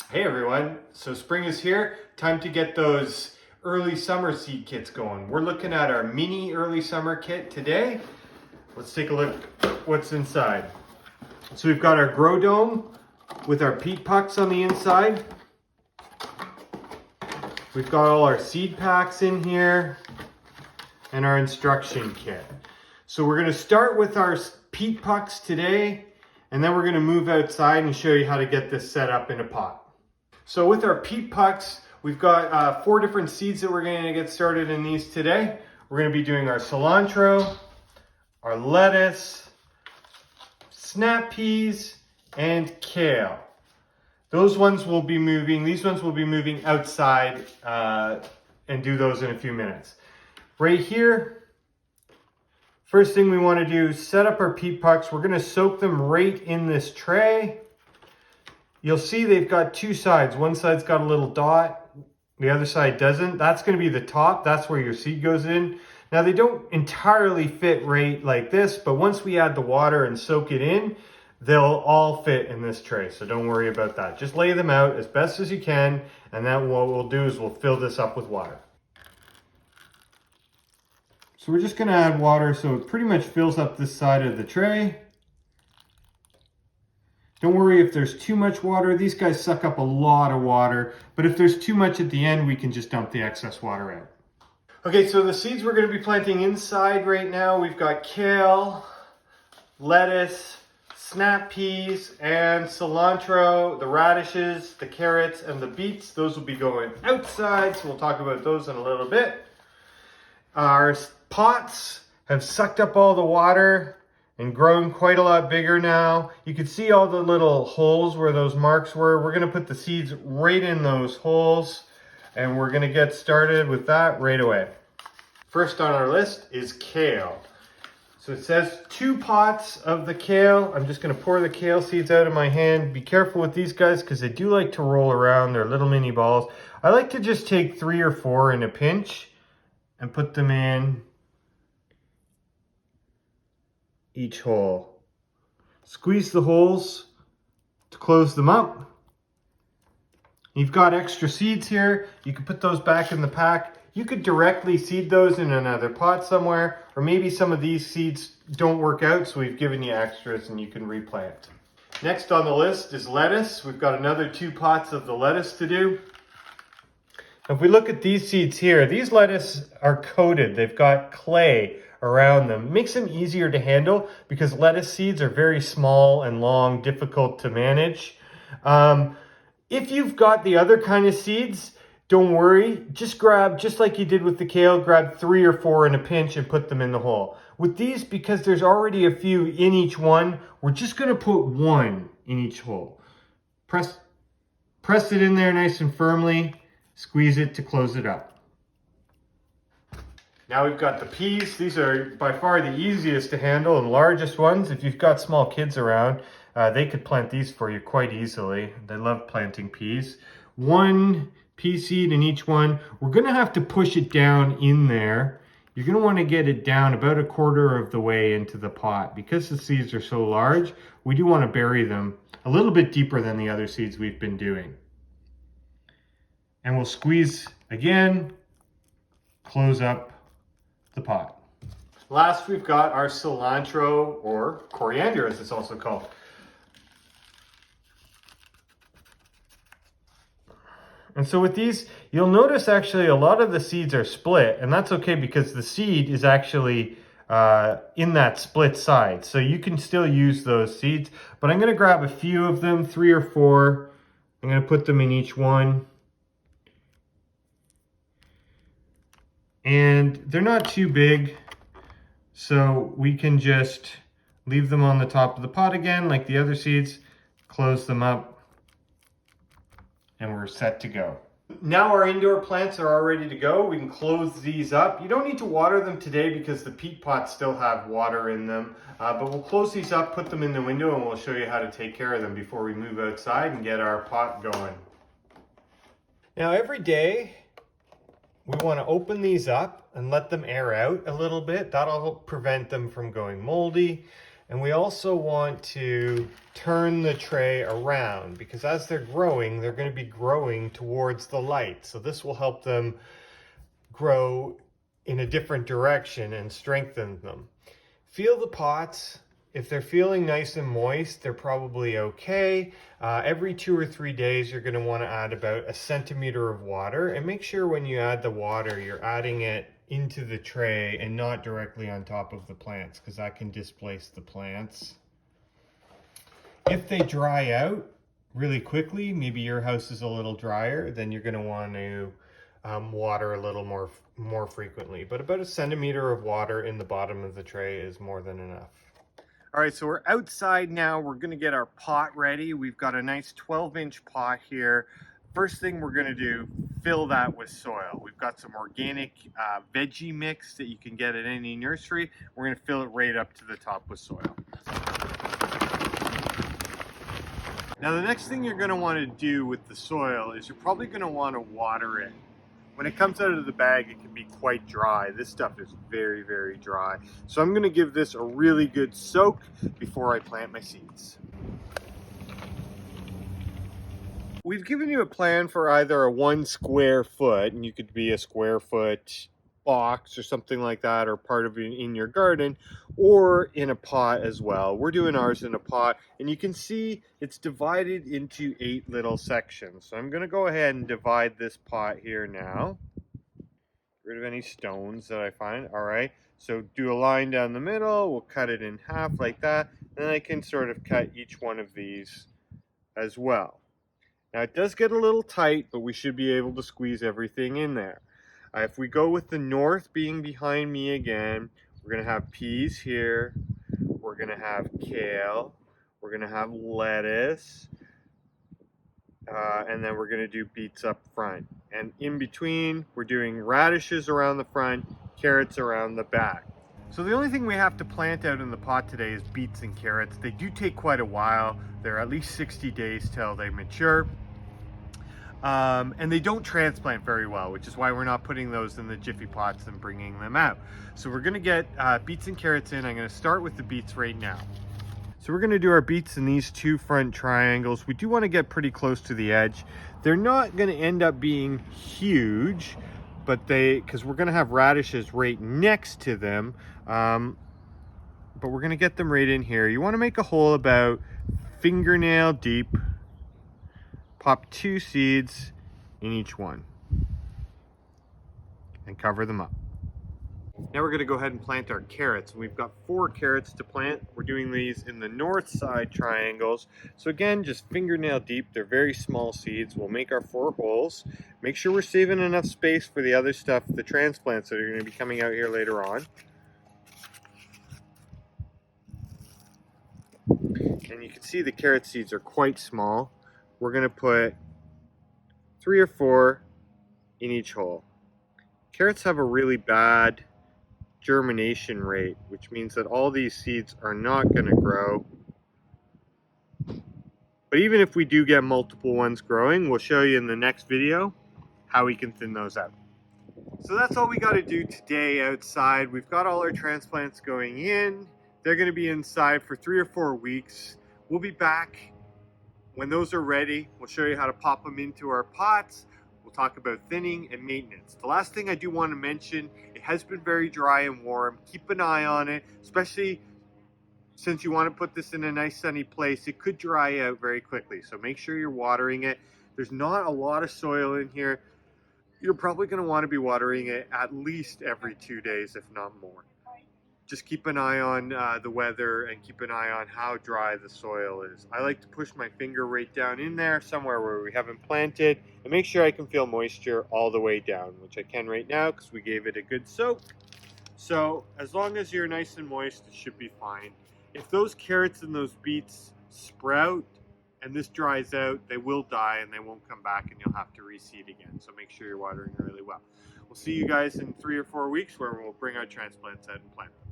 Hey everyone, so spring is here. Time to get those early summer seed kits going. We're looking at our mini early summer kit today. Let's take a look what's inside. So we've got our grow dome with our peat pucks on the inside. We've got all our seed packs in here and our instruction kit. So we're going to start with our peat pucks today, and then we're going to move outside and show you how to get this set up in a pot. So with our peat pucks, we've got 4 different seeds that we're going to get started in these today. We're going to be doing our cilantro, our lettuce, snap peas, and kale. Those ones will be moving, these ones will be moving outside and do those in a few minutes. Right here, first thing we want to do is set up our peat pucks. We're going to soak them right in this tray. You'll see they've got 2 sides. One side's got a little dot, the other side doesn't. That's going to be the top. That's where your seed goes in. Now they don't entirely fit right like this, but once we add the water and soak it in, they'll all fit in this tray. So don't worry about that. Just lay them out as best as you can, and then what we'll do is we'll fill this up with water. So we're just going to add water so it pretty much fills up this side of the tray. Don't worry if there's too much water. These guys suck up a lot of water, but if there's too much at the end, we can just dump the excess water out. Okay, so the seeds we're going to be planting inside right now, we've got kale, lettuce, snap peas, and cilantro, the radishes, the carrots, and the beets. Those will be going outside, so we'll talk about those in a little bit. Our pots have sucked up all the water and grown quite a lot bigger now. You can see all the little holes where those marks were. We're gonna put the seeds right in those holes, and we're gonna get started with that right away. First on our list is kale. So it says 2 pots of the kale. I'm just gonna pour the kale seeds out of my hand. Be careful with these guys because they do like to roll around. They're little mini balls. I like to just take 3 or 4 in a pinch and put them in each hole. Squeeze the holes to close them up. You've got extra seeds here. You can put those back in the pack. You could directly seed those in another pot somewhere, or maybe some of these seeds don't work out, so we've given you extras and you can replant. Next on the list is lettuce. We've got another 2 pots of the lettuce to do. If we look at these seeds here, these lettuce are coated. They've got clay around them. It makes them easier to handle because lettuce seeds are very small and long, difficult to manage. If you've got the other kind of seeds, don't worry. Just grab, just like you did with the kale, grab 3 or 4 in a pinch and put them in the hole. With these, because there's already a few in each one, we're just going to put 1 in each hole. Press it in there nice and firmly. Squeeze it to close it up. Now we've got the peas. These are by far the easiest to handle and largest ones. If you've got small kids around, they could plant these for you quite easily. They love planting peas. 1 pea seed in each one. We're gonna have to push it down in there. You're gonna wanna get it down about 1/4 of the way into the pot. Because the seeds are so large, we do wanna bury them a little bit deeper than the other seeds we've been doing. And we'll squeeze again, close up the pot. Last, we've got our cilantro, or coriander as it's also called. And so with these, you'll notice actually a lot of the seeds are split, and that's okay because the seed is actually in that split side. So you can still use those seeds, but I'm gonna grab a few of them, 3 or 4. I'm gonna put them in each one. And they're not too big, so we can just leave them on the top of the pot again, like the other seeds, close them up, and we're set to go. Now our indoor plants are all ready to go. We can close these up. You don't need to water them today because the peat pots still have water in them, but we'll close these up, put them in the window, and we'll show you how to take care of them before we move outside and get our pot going. Now every day, we want to open these up and let them air out a little bit. That'll prevent them from going moldy. And we also want to turn the tray around because as they're growing, they're going to be growing towards the light. So this will help them grow in a different direction and strengthen them. Feel the pots. If they're feeling nice and moist, they're probably okay. Every 2 or 3 days, you're going to want to add about 1 centimeter of water. And make sure when you add the water, you're adding it into the tray and not directly on top of the plants, because that can displace the plants. If they dry out really quickly, maybe your house is a little drier, then you're going to want to water a little more frequently. But about 1 centimeter of water in the bottom of the tray is more than enough. All right, so we're outside now. We're going to get our pot ready. We've got a nice 12-inch pot here. First thing we're going to do, fill that with soil. We've got some organic veggie mix that you can get at any nursery. We're going to fill it right up to the top with soil. Now the next thing you're going to want to do with the soil is you're probably going to want to water it. When it comes out of the bag, it can be quite dry. This stuff is very, very dry. So I'm going to give this a really good soak before I plant my seeds. We've given you a plan for either a 1 square foot, and you could be a square foot box or something like that, or part of it in your garden, or in a pot as well. We're doing ours in a pot, and you can see it's divided into 8 little sections. So I'm going to go ahead and divide this pot here now. Get rid of any stones that I find. All right, so do a line down the middle. We'll cut it in half like that. Then I can sort of cut each one of these as well. Now it does get a little tight, but we should be able to squeeze everything in there. If we go with the north being behind me again, we're going to have peas here, we're going to have kale, we're going to have lettuce, and then we're going to do beets up front. And in between, we're doing radishes around the front, carrots around the back. So the only thing we have to plant out in the pot today is beets and carrots. They do take quite a while. They're at least 60 days till they mature. And they don't transplant very well, which is why we're not putting those in the Jiffy pots and bringing them out. So we're going to get beets and carrots in. I'm going to start with the beets right now. So we're going to do our beets in these 2 front triangles. We do want to get pretty close to the edge. They're not going to end up being huge, but because we're going to have radishes right next to them. But we're going to get them right in here. You want to make a hole about fingernail deep. Pop 2 seeds in each one and cover them up. Now we're going to go ahead and plant our carrots. We've got 4 carrots to plant. We're doing these in the north side triangles. So again, just fingernail deep. They're very small seeds. We'll make our 4 holes. Make sure we're saving enough space for the other stuff, the transplants that are going to be coming out here later on. And you can see the carrot seeds are quite small. We're going to put 3 or 4 in each hole. Carrots have a really bad germination rate, which means that all these seeds are not going to grow. But even if we do get multiple ones growing, we'll show you in the next video how we can thin those out. So that's all we got to do today outside. We've got all our transplants going in. They're going to be inside for 3 or 4 weeks. We'll be back when those are ready. We'll show you how to pop them into our pots. We'll talk about thinning and maintenance. The last thing I do want to mention, it has been very dry and warm. Keep an eye on it, especially since you want to put this in a nice sunny place. It could dry out very quickly, so make sure you're watering it. There's not a lot of soil in here. You're probably going to want to be watering it at least every 2 days, if not more. Just keep an eye on the weather and keep an eye on how dry the soil is. I like to push my finger right down in there, somewhere where we haven't planted, and make sure I can feel moisture all the way down, which I can right now because we gave it a good soak. So as long as you're nice and moist, it should be fine. If those carrots and those beets sprout and this dries out, they will die and they won't come back and you'll have to reseed again. So make sure you're watering really well. We'll see you guys in 3 or 4 weeks where we'll bring our transplants out and plant them.